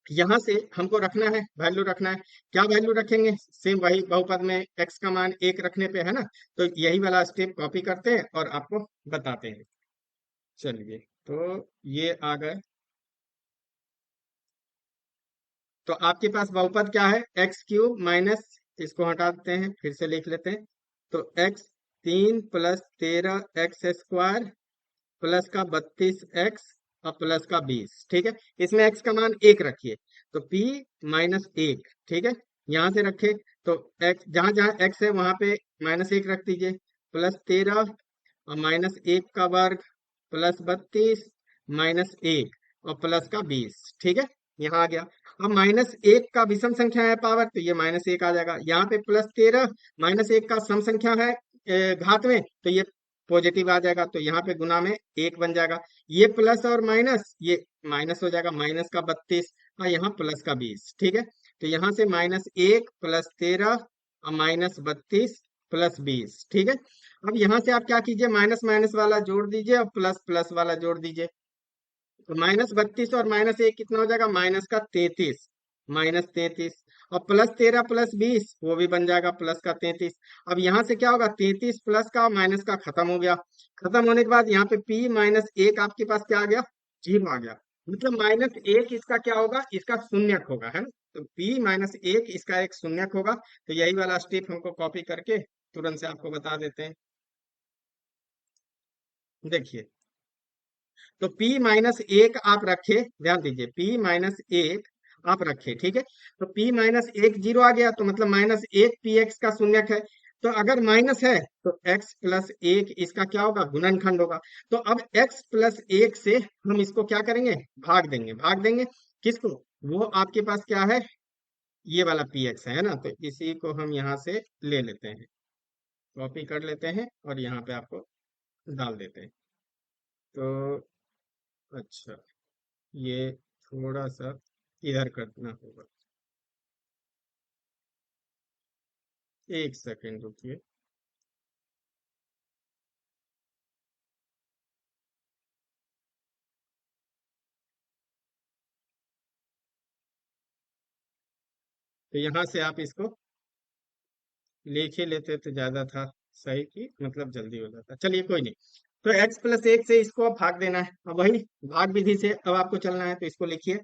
यहाँ से हमको रखना है, वैल्यू रखना है। क्या वैल्यू रखेंगे? सेम वही बहुपद में x का मान 1 रखने पे, है ना। तो यही वाला स्टेप कॉपी करते हैं और आपको बताते हैं। चलिए, तो ये आ गए। तो आपके पास बहुपद क्या है? x³ माइनस, इसको हटा देते हैं, फिर से लिख लेते हैं। तो x3 प्लस 13x² प्लस का 32x और प्लस का 20, ठीक है। इसमें x का मान 1 रखिए, तो p -1, ठीक है। यहाँ से रखे तो x, जहां जहां x है वहां पे -1 रख दीजिए, +13 और -1 का वर्ग प्लस 32 -1 और प्लस का 20, ठीक है। यहाँ आ गया। अब -1 का विषम संख्या है पावर, तो ये -1 आ जाएगा। यहाँ पे +13 -1 का सम संख्या है घात में, तो ये पॉजिटिव आ जाएगा, तो यहाँ पे गुना में 1 बन जाएगा। ये प्लस और माइनस, ये माइनस हो जाएगा, -32 और यहाँ प्लस का 20, ठीक है। तो यहाँ से -1 प्लस 13 और -32 प्लस 20, ठीक है। अब यहाँ से आप क्या कीजिए, माइनस माइनस वाला जोड़ दीजिए और प्लस प्लस वाला जोड़ दीजिए। तो -32 और -1 कितना हो जाएगा, -33, -33, और +13 + 20 वो भी बन जाएगा +33। अब यहाँ से क्या होगा, 33 प्लस का माइनस का खत्म हो गया। खत्म होने के बाद यहाँ पे p-1 आपके पास क्या आ गया, 0 आ गया। मतलब -1 इसका क्या होगा, इसका शून्यक होगा, है ना। तो p-1 इसका एक शून्यक होगा। तो यही वाला स्टेप हमको कॉपी करके तुरंत से आपको बता देते हैं। देखिए, तो p-1 आप रखे, ध्यान दीजिए, p-1 आप रखे, ठीक है। तो p-1 0 आ गया, तो मतलब -1 px का शून्यक है। तो अगर माइनस है तो x+1 इसका क्या होगा, गुणनखंड होगा। तो अब x+1 से हम इसको क्या करेंगे, भाग देंगे। भाग देंगे किसको, वो आपके पास क्या है, ये वाला px है ना। तो इसी को हम यहाँ से ले लेते हैं, कॉपी कर लेते हैं और यहाँ पे आपको डाल देते हैं। तो अच्छा, ये थोड़ा सा इधर करना होगा, एक सेकेंड रुकिए। तो यहाँ से आप इसको लिख ही लेते तो ज्यादा था सही, की मतलब जल्दी हो जाता। चलिए कोई नहीं। तो x+1 से इसको अब भाग देना है। अब वही भाग विधि से अब आपको चलना है। तो इसको लिखिए,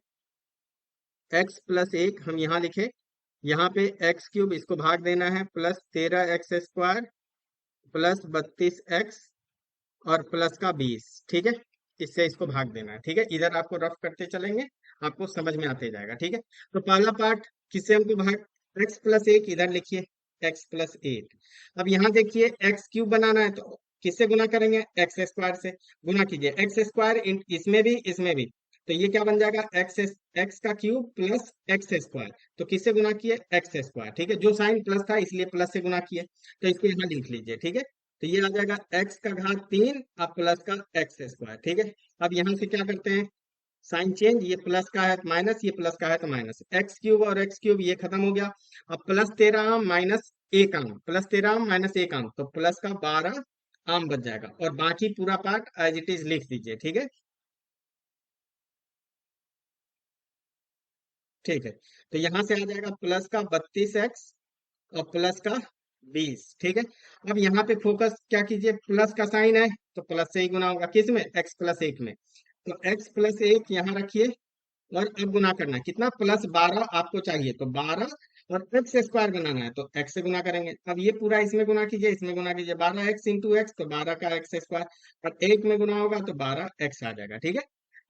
x+1 हम यहाँ लिखे, यहाँ पे x³ इसको भाग देना है, +13x² +32x और प्लस का 20, ठीक है। इससे इसको भाग देना है, ठीक है। इधर आपको रफ करते चलेंगे, आपको समझ में आते जाएगा, ठीक है। तो पहला पार्ट किससे हमको भाग, x+1 इधर लिखिए, x+8। अब यहाँ देखिए x³ बनाना है, तो किससे गुना करेंगे, x² से गुना कीजिए। x² इसमें भी इसमें भी, तो ये क्या बन जाएगा, x का क्यूब प्लस x²। तो किससे गुना किए, x², ठीक है। जो साइन प्लस था इसलिए प्लस से गुना किए, तो इसको यहाँ लिख लीजिए, ठीक है। तो ये आ जाएगा x⁻³ अब प्लस का x², ठीक है। अब यहाँ से क्या करते हैं, साइन चेंज, ये प्लस का है तो माइनस, ये प्लस का है तो माइनस, x³ और x³ ये खत्म हो गया। अब +13 आम -1 आम, +13 आम -1 आम, तो प्लस का 12 आम बच जाएगा। और बाकी पूरा पार्ट एज इट इज लिख दीजिए, ठीक है। ठीक है, तो यहाँ से आ जाएगा प्लस का 32x और प्लस का 20, ठीक है। अब यहाँ पे फोकस क्या कीजिए, प्लस का साइन है तो प्लस से ही गुना होगा, किस में, x+1 में। तो x+1 यहाँ रखिए और अब गुना करना है, कितना, +12 आपको चाहिए, तो 12 और x² बनाना है तो x से गुना करेंगे। अब ये पूरा इसमें गुना कीजिए, इसमें गुना कीजिए, 12x इंटू एक्स, तो 12 का x², और एक में गुना होगा तो 12x आ जाएगा, ठीक है।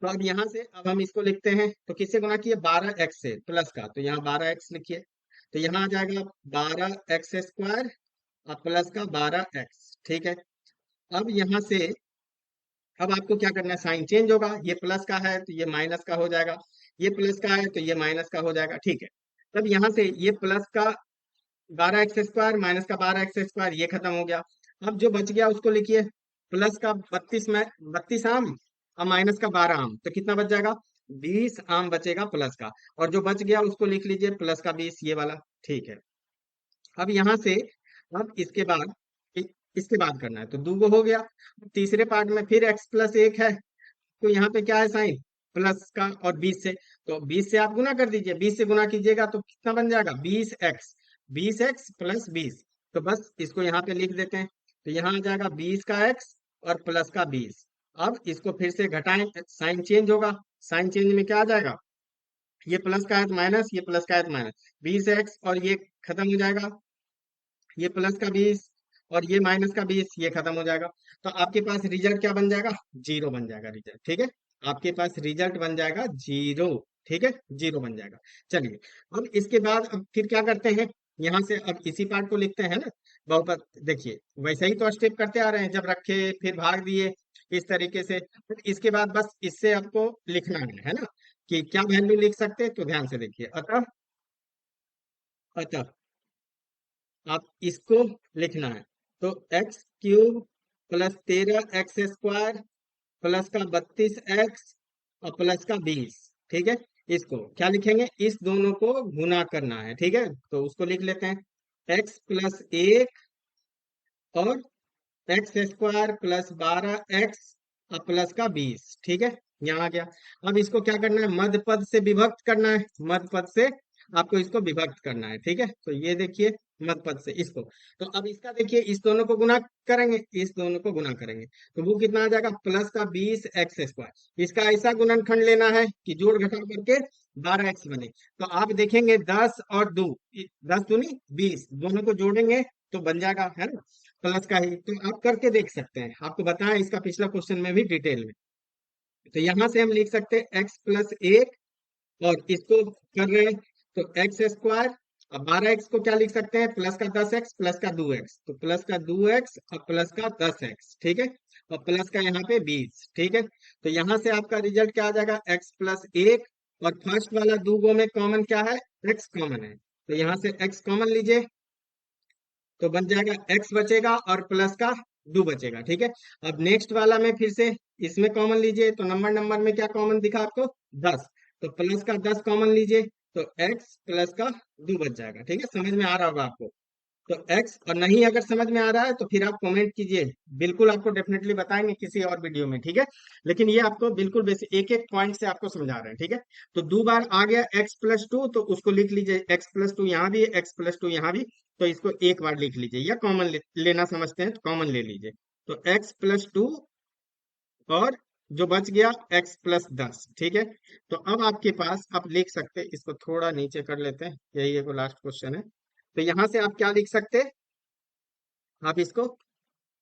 तो अब यहाँ से अब हम इसको लिखते हैं, तो किससे गुना किए, 12x से, प्लस का, तो यहाँ 12x लिखिए। तो यहाँ आ जाएगा 12x² और प्लस का 12x, ठीक है। अब यहाँ से अब आपको क्या करना है, साइन चेंज होगा, ये प्लस का है तो ये माइनस का हो जाएगा, ये प्लस का है तो ये माइनस का हो जाएगा, ठीक है। तब यहाँ से ये प्लस का 12x² माइनस का 12x² ये खत्म हो गया। अब जो बच गया उसको लिखिए, प्लस का 32 में 32 आम और माइनस का 12 आम, तो कितना बच जाएगा, 20 आम बचेगा प्लस का। और जो बच गया उसको लिख लीजिए प्लस का 20, ये वाला, ठीक है। अब यहाँ से अब इसके बाद करना है, तो दो हो गया। तीसरे पार्ट में फिर x+1 है, तो यहाँ पे क्या है साइन, प्लस का और 20 से, तो 20 से आप गुना कर दीजिए, 20 से गुना कीजिएगा तो कितना बन जाएगा, 20x प्लस 20। तो बस इसको यहाँ पे लिख देते हैं, तो यहाँ आ जाएगा 20 का x और प्लस का 20। अब इसको फिर से घटाएं, साइन चेंज होगा, साइन चेंज में क्या आ जाएगा, ये प्लस का है तो माइनस, ये प्लस का है तो माइनस, 20x और ये खत्म हो जाएगा, ये प्लस का 20 और ये माइनस का 20 ये खत्म हो जाएगा। तो आपके पास रिजल्ट क्या बन जाएगा, 0 बन जाएगा रिजल्ट, ठीक है। आपके पास रिजल्ट बन जाएगा 0, ठीक है, 0 बन जाएगा। चलिए, अब इसके बाद अब फिर क्या करते हैं, यहाँ से अब इसी पार्ट को लिखते हैं ना, बहुपद। देखिए वैसे ही तो स्टेप करते आ रहे हैं, जब रखे फिर भाग दिए, इस तरीके से। फिर इसके बाद बस इससे आपको लिखना है ना, कि क्या वैल्यू लिख सकते हैं। तो ध्यान से देखिए, अतः अतः आप इसको लिखना है, तो x³ प्लस 13x² प्लस का 32x और प्लस का 20, ठीक है। इसको क्या लिखेंगे, इस दोनों को गुना करना है, ठीक है। तो उसको लिख लेते हैं, x+1 और x² +12x और प्लस का 20, ठीक है। यहाँ आ गया। अब इसको क्या करना है, मध्य पद से विभक्त करना है, मध्य पद से आपको इसको विभक्त करना है, ठीक है। तो ये देखिए, मध्य पद से इसको, तो अब इसका देखिए, इस दोनों को गुना करेंगे, इस दोनों को गुना करेंगे, तो वो कितना आ जाएगा, प्लस का 20x²। इसका ऐसा गुणनखंड लेना है कि जोड़ घटा करके 12x बने। तो आप देखेंगे 10 और 2, 10 दूनी 20, दोनों को जोड़ेंगे तो बन जाएगा, है ना, प्लस का ही। तो आप करके देख सकते हैं, आपको बताया इसका पिछला क्वेश्चन में भी डिटेल में। तो यहां से हम लिख सकते हैं x+1, और इसको कर रहे हैं तो x²। अब 12x को क्या लिख सकते हैं, प्लस का 10x प्लस का 2x, तो प्लस का 2x और प्लस का 10x, ठीक है। और प्लस का यहाँ पे 20, ठीक है। तो यहाँ से आपका रिजल्ट क्या आ जाएगा, x+1, और फर्स्ट वाला दो गो में कॉमन क्या है, x कॉमन है, तो यहाँ से x कॉमन लीजिए, तो बन जाएगा x बचेगा और प्लस का 2 बचेगा, ठीक है। अब नेक्स्ट वाला में फिर से इसमें कॉमन लीजिए, तो नंबर नंबर में क्या कॉमन दिखा आपको, 10, तो प्लस का 10 कॉमन लीजिए, तो x प्लस का 2 बच जाएगा, ठीक है। समझ में आ रहा होगा आपको। तो x, और नहीं अगर समझ में आ रहा है तो फिर आप कमेंट कीजिए, बिल्कुल आपको डेफिनेटली बताएंगे किसी और वीडियो में, ठीक है। लेकिन ये आपको बिल्कुल बेसिक एक एक पॉइंट से आपको समझा रहे हैं, ठीक है। तो दो बार आ गया x+2, तो उसको लिख लीजिए, x+2 यहाँ भी, x+2 यहाँ भी, तो इसको एक बार लिख लीजिए, या कॉमन लेना समझते हैं तो कॉमन ले लीजिए। तो x+2, और जो बच गया x+10, ठीक है। तो अब आपके पास आप लिख सकते हैं, इसको थोड़ा नीचे कर लेते हैं, यही एक लास्ट क्वेश्चन है। तो यहां से आप क्या लिख सकते हैं, आप इसको,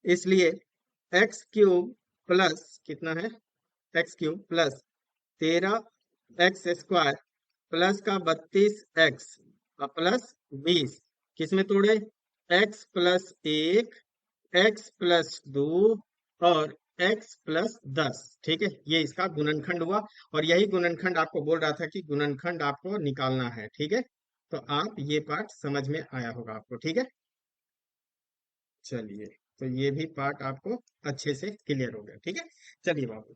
इसलिए x³ प्लस कितना है, x³ प्लस 13x² प्लस का 32x और प्लस 20, किसमें तोड़े, x+1, x+2 और x+10, ठीक है। ये इसका गुणनखंड हुआ, और यही गुणनखंड आपको बोल रहा था कि गुणनखंड आपको निकालना है, ठीक है। तो आप ये पार्ट समझ में आया होगा आपको, ठीक है। चलिए, तो ये भी पार्ट आपको अच्छे से क्लियर हो गया, ठीक है। चलिए बाबू,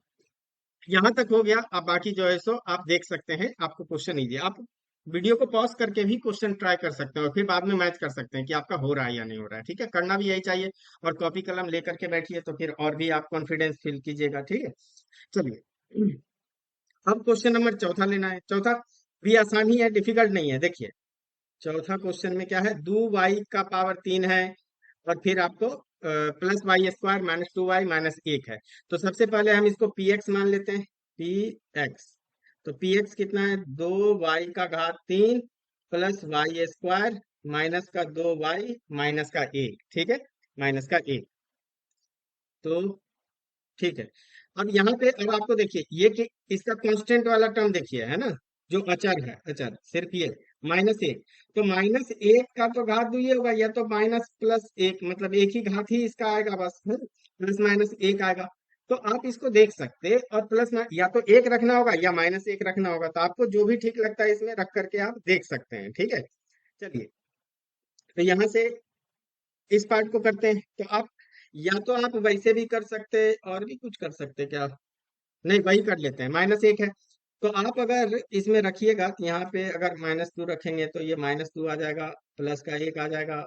यहाँ तक हो गया। अब बाकी जो है सो आप देख सकते हैं, आपको क्वेश्चन इजी, आप वीडियो को पॉज करके भी क्वेश्चन ट्राई कर सकते हैं, और फिर बाद में मैच कर सकते हैं कि आपका हो रहा है या नहीं हो रहा है, ठीक है। करना भी यही चाहिए, और कॉपी कलम लेकर के बैठिए, तो फिर और भी आप कॉन्फिडेंस फील कीजिएगा, ठीक है। चलिए, अब क्वेश्चन नंबर चौथा लेना है। चौथा भी आसान ही है, डिफिकल्ट नहीं है। देखिए, चौथा क्वेश्चन में क्या है, 2y का पावर 3 है, और फिर आपको +y² -2y -1 है। तो सबसे पहले हम इसको px मान लेते हैं, px। तो px कितना है, 2y3 +y² माइनस का 2y माइनस का 1, ठीक है, माइनस का 1। तो ठीक है। अब यहाँ पे, अब आपको देखिए ये कि इसका कांस्टेंट वाला टर्म देखिए, है ना, जो अचर है, अचर सिर्फ ये -1। तो -1 का तो घात दो ये होगा, या तो माइनस+1, मतलब एक ही घात ही इसका आएगा बस, है, +-1 आएगा। तो आप इसको देख सकते हैं, और या तो 1 रखना होगा या -1 रखना होगा, तो आपको जो भी ठीक लगता है इसमें रख करके आप देख सकते हैं, ठीक है। चलिए, तो यहाँ से इस पार्ट को करते हैं। तो आप, या तो आप वैसे भी कर सकते हैं, और भी कुछ कर सकते हैं क्या, नहीं वही कर लेते हैं, -1 है। तो आप अगर इसमें रखिएगा, तो यहाँ पे अगर -2 रखेंगे तो ये -2 आ जाएगा, प्लस का 1 आ जाएगा,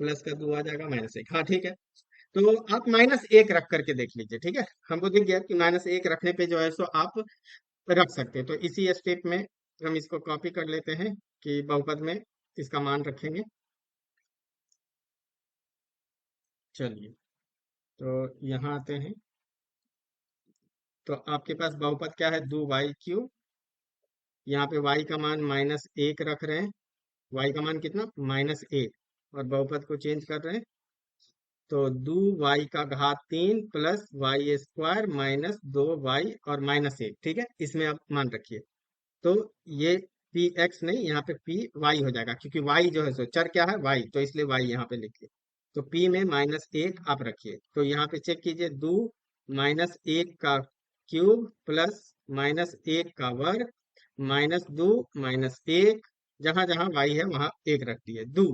प्लस का 2 आ जाएगा, -1, हाँ ठीक है। तो आप -1 रख करके देख लीजिए, ठीक है। हमको दिख गया कि -1 रखने पे जो है सो आप रख सकते हैं। तो इसी स्टेप में हम इसको कॉपी कर लेते हैं, कि बहुपद में इसका मान रखेंगे। चलिए, तो यहाँ आते हैं, तो आपके पास बहुपद क्या है, 2y³। यहाँ पे y का मान -1 रख रहे हैं, y का मान कितना, -1, और बहुपद को चेंज कर रहे हैं, तो 2y3 +y² -2y और -1, ठीक है, इसमें आप मान रखिए। तो ये px नहीं, यहाँ पे py हो जाएगा, क्योंकि y जो है सो चर क्या है, y, तो इसलिए y यहाँ पे लिखिए। तो p में -1 आप रखिए, तो यहाँ पे चेक कीजिए, 2 -1 का क्यूब प्लस -1 का वर्ग -2 -1, जहां जहां y है वहां 1 रख दिए, 2,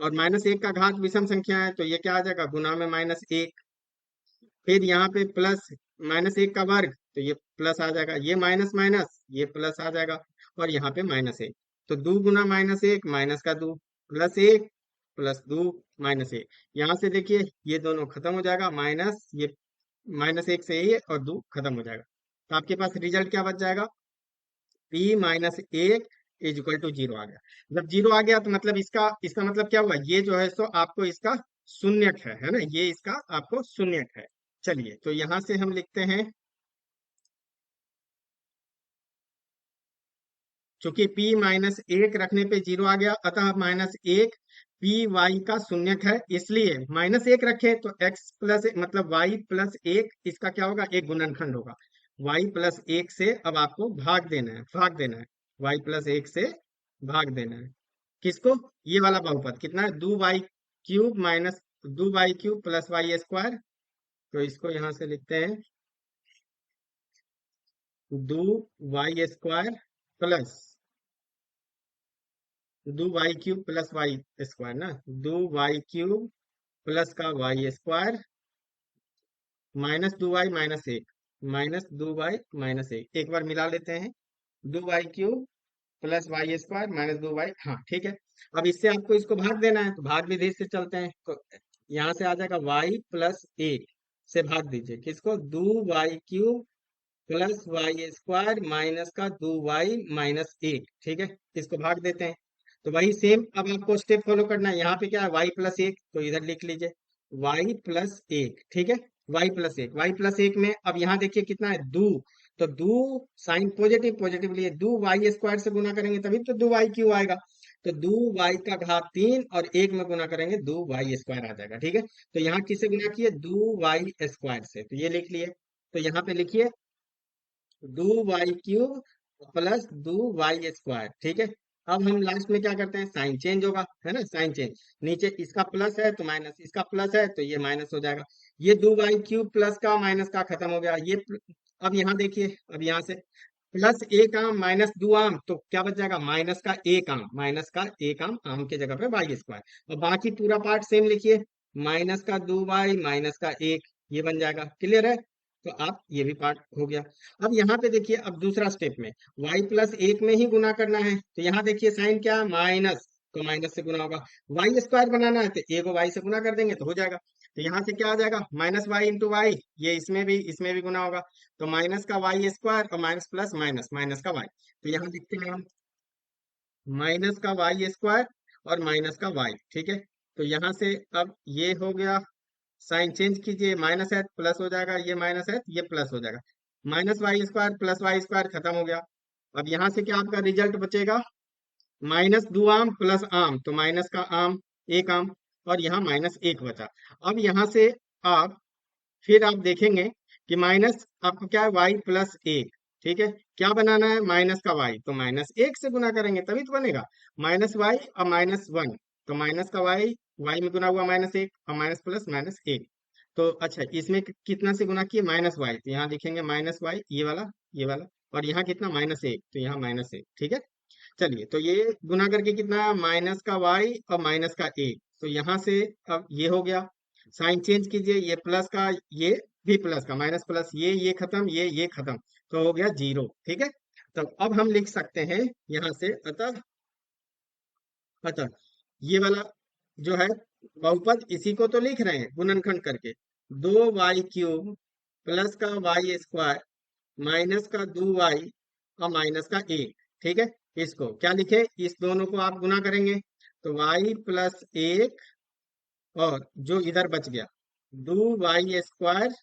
और -1 का घात विषम संख्या है, तो ये क्या आ जाएगा, गुना में -1। फिर यहाँ पे प्लस -1 का वर्ग, तो ये प्लस आ जाएगा, ये माइनस माइनस ये प्लस आ जाएगा, और यहाँ पे -1। तो 2 गुना -1 माइनस का 2 +1 +2 -1। यहाँ से देखिए ये दोनों खत्म हो जाएगा, माइनस ये -1 से ये और 2 खत्म हो जाएगा। तो आपके पास रिजल्ट क्या बच जाएगा, p-1 इज इक्वल टू 0 आ गया। जब 0 आ गया तो मतलब इसका इसका मतलब क्या हुआ, ये जो है सो आपको इसका शून्यक है ना, ये इसका आपको शून्यक है। चलिए तो यहां से हम लिखते हैं, चूंकि p-1 रखने पे 0 आ गया, अतः -1 py का शून्यक है, इसलिए -1 रखे तो x प्लस मतलब y+1 इसका क्या होगा, एक गुणनखंड होगा। y+1 से अब आपको भाग देना है, y+1 से भाग देना है। किसको, ये वाला बहुपद कितना है, 2y³ minus 2y³ plus y²। तो इसको यहां से लिखते हैं 2y² plus 2y³ plus y² ना, 2y³ प्लस का y² -2y -1 एक बार मिला लेते हैं, 2y³ प्लस y² -2y, हाँ ठीक है। अब इससे आपको इसको भाग देना है, तो भाग विधि से चलते हैं, तो यहाँ से आ जाएगा y+1 से भाग दीजिए, किसको, 2y³ प्लस y² माइनस का 2y-1, ठीक है, इसको भाग देते हैं। तो वही सेम अब आपको स्टेप फॉलो करना है, यहाँ पे क्या है y+1, तो इधर लिख लीजिए y+1, ठीक है, y+1 में अब यहाँ देखिए कितना है, 2। तो 2 साइन पॉजिटिव पॉजिटिव लिए 2y² से गुना करेंगे तभी तो 2y³ आएगा। तो 2y⁻³ और 1 में गुना करेंगे 2y² आ जाएगा, ठीक है। तो यहाँ किससे गुना किए, 2y² से, तो ये लिख लिए। तो यहाँ पे लिखिए 2y³ प्लस 2y², ठीक है। अब हम लास्ट में क्या करते हैं, साइन चेंज होगा, है ना, साइन चेंज, नीचे इसका प्लस है तो माइनस, इसका प्लस है तो ये माइनस हो जाएगा। ये 2y³ प्लस का माइनस का खत्म हो गया, अब यहाँ देखिए, अब यहाँ से प्लस 1 आम माइनस 2 आम, तो क्या बच जाएगा, -1 आम, आम की जगह पे y²। और बाकी पूरा पार्ट सेम लिखिए, -2y -1, ये बन जाएगा, क्लियर है। तो आप ये भी पार्ट हो गया। अब यहाँ पे देखिए, अब दूसरा स्टेप में y+1 में ही गुना करना है, तो यहाँ देखिए साइन क्या है, माइनस, तो माइनस से गुना होगा। y² बनाना है तो a को y से गुना कर देंगे तो हो जाएगा। तो यहाँ से क्या आ जाएगा, -y×y, ये इसमें भी गुना होगा, तो माइनस का y² और माइनस प्लस माइनस, माइनस का y। तो यहाँ लिखते हैं हम माइनस का y² और माइनस का y, ठीक है। तो यहाँ से अब ये हो गया, साइन चेंज कीजिए, माइनस है प्लस हो जाएगा, ये माइनस है ये प्लस हो जाएगा, -y² प्लस y² खत्म हो गया। अब यहाँ से क्या आपका रिजल्ट बचेगा, -2 आम प्लस आम, तो माइनस का आम 1 आम, और यहाँ -1 बचा। अब यहाँ से आप फिर आप देखेंगे कि माइनस आपको क्या है, y+1, ठीक है, क्या बनाना है, माइनस का y, तो -1 से गुना करेंगे तभी तो बनेगा, -y और -1, तो माइनस का y में गुना हुआ -1 और माइनस प्लस -1। तो अच्छा, इसमें कितना से गुना किए, -y, तो यहाँ लिखेंगे -y, ये वाला, और यहाँ कितना, -1, तो यहाँ -1, ठीक है। चलिए तो ये गुना करके कितना है, माइनस का y और माइनस का 1, तो यहाँ से अब ये हो गया, साइन चेंज कीजिए, ये प्लस का ये भी प्लस का, माइनस प्लस ये खत्म, ये खत्म, तो हो गया 0, ठीक है। तो अब हम लिख सकते हैं यहाँ से, अतः अतः ये वाला जो है बहुपद, इसी को तो लिख रहे हैं गुणनखंड करके, 2y³ प्लस का y² माइनस का 2y और माइनस का 1, ठीक है। इसको क्या लिखे, इस दोनों को आप गुना करेंगे तो y+1, और जो इधर बच गया 2y²,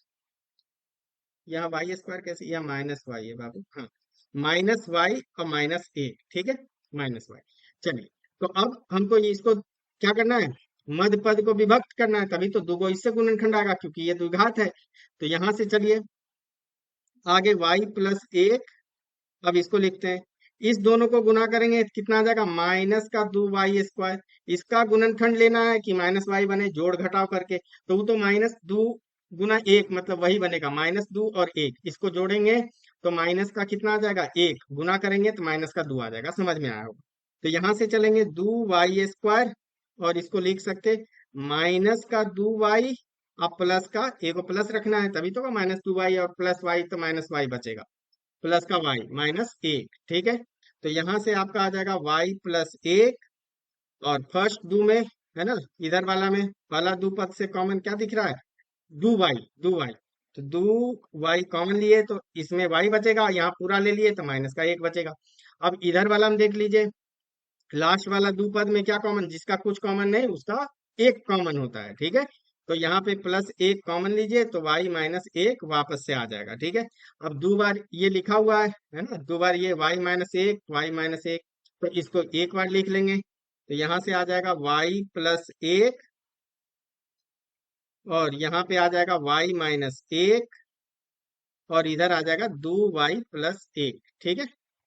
यहाँ y² कैसे, यहाँ -y है बाबू, हाँ, -y और -1, ठीक है, -y। चलिए तो अब हमको इसको क्या करना है, मध्य पद को विभक्त करना है, तभी तो दूगो इससे गुणनखंड आएगा, क्योंकि ये द्विघात है। तो यहाँ से चलिए आगे y+1, अब इसको लिखते हैं, इस दोनों को गुना करेंगे तो कितना आ जाएगा, माइनस का 2y²। इसका गुणनखंड लेना है कि -y बने, जोड़ घटाव करके, तो वो तो -2 × 1 मतलब वही बनेगा, -2 और 1, इसको जोड़ेंगे तो माइनस का कितना आ जाएगा, 1, गुना करेंगे तो माइनस का 2 आ जाएगा, समझ में आया होगा। तो यहाँ से चलेंगे 2y², और इसको लिख सकते माइनस का 2y, अब प्लस का, एक को प्लस रखना है तभी तो -2y, और प्लस y तो -y बचेगा, प्लस का y -1, ठीक है। तो यहाँ से आपका आ जाएगा y प्लस 1, और फर्स्ट दो में, है ना, इधर वाला में वाला दो पद से कॉमन क्या दिख रहा है, दो वाई। तो दो वाई कॉमन लिए तो इसमें वाई बचेगा, यहाँ पूरा ले लिए तो माइनस का 1 बचेगा। अब इधर वाला हम देख लीजिए, लास्ट वाला दो पद में क्या कॉमन, जिसका कुछ कॉमन नहीं उसका एक कॉमन होता है, ठीक है। तो यहाँ पे प्लस 1 कॉमन लीजिए तो y माइनस 1 वापस से आ जाएगा, ठीक है। अब दो बार ये लिखा हुआ है ना, दो बार ये y माइनस 1 तो इसको एक बार लिख लेंगे, तो यहाँ से आ जाएगा y प्लस 1, और यहाँ पे आ जाएगा y माइनस 1, और इधर आ जाएगा दो वाई प्लस 1, ठीक है।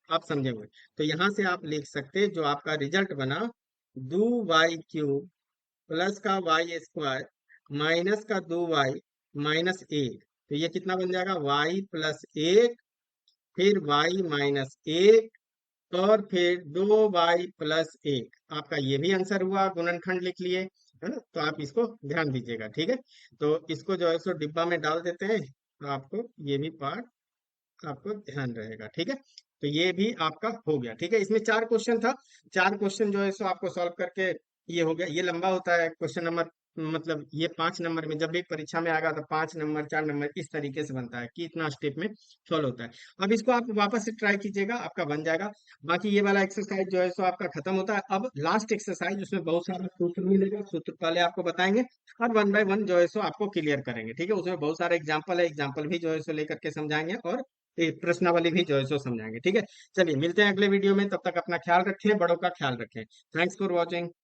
आप समझे हुए, तो यहाँ से आप लिख सकते हैं जो आपका रिजल्ट बना, दो वाई क्यूब प्लस का वाई स्क्वायर माइनस का दो वाई माइनस 1, तो ये कितना बन जाएगा, वाई प्लस 1, फिर वाई माइनस 1, और फिर दो वाई प्लस 1। आपका ये भी आंसर हुआ, गुणनखंड लिख लिए, है ना। तो आप इसको ध्यान दीजिएगा, ठीक है। तो इसको जो है सो डिब्बा में डाल देते हैं, तो आपको ये भी पार्ट आपको ध्यान रहेगा, ठीक है। तो ये भी आपका हो गया, ठीक है। इसमें 4 क्वेश्चन था, 4 क्वेश्चन जो है सो आपको सॉल्व करके ये हो गया। ये लंबा होता है क्वेश्चन नंबर, मतलब ये 5 नंबर में जब भी परीक्षा में आएगा तो 5 नंबर 4 नंबर इस तरीके से बनता है कि इतना स्टेप में सॉल्व होता है। अब इसको आप वापस से ट्राई कीजिएगा, आपका बन जाएगा। बाकी ये वाला एक्सरसाइज जो है सो आपका खत्म होता है। अब लास्ट एक्सरसाइज, उसमें बहुत सारा सूत्र मिलेगा, सूत्र पहले आपको बताएंगे और वन बाय वन जो है सो आपको क्लियर करेंगे, ठीक है। उसमें बहुत सारे एग्जाम्पल है, एग्जाम्पल भी जो है सो लेकर के समझाएंगे, और ये प्रश्नावली भी जो है सो समझाएंगे, ठीक है। चलिए मिलते हैं अगले वीडियो में, तब तक अपना ख्याल रखें, बड़ों का ख्याल रखें। Thanks for watching.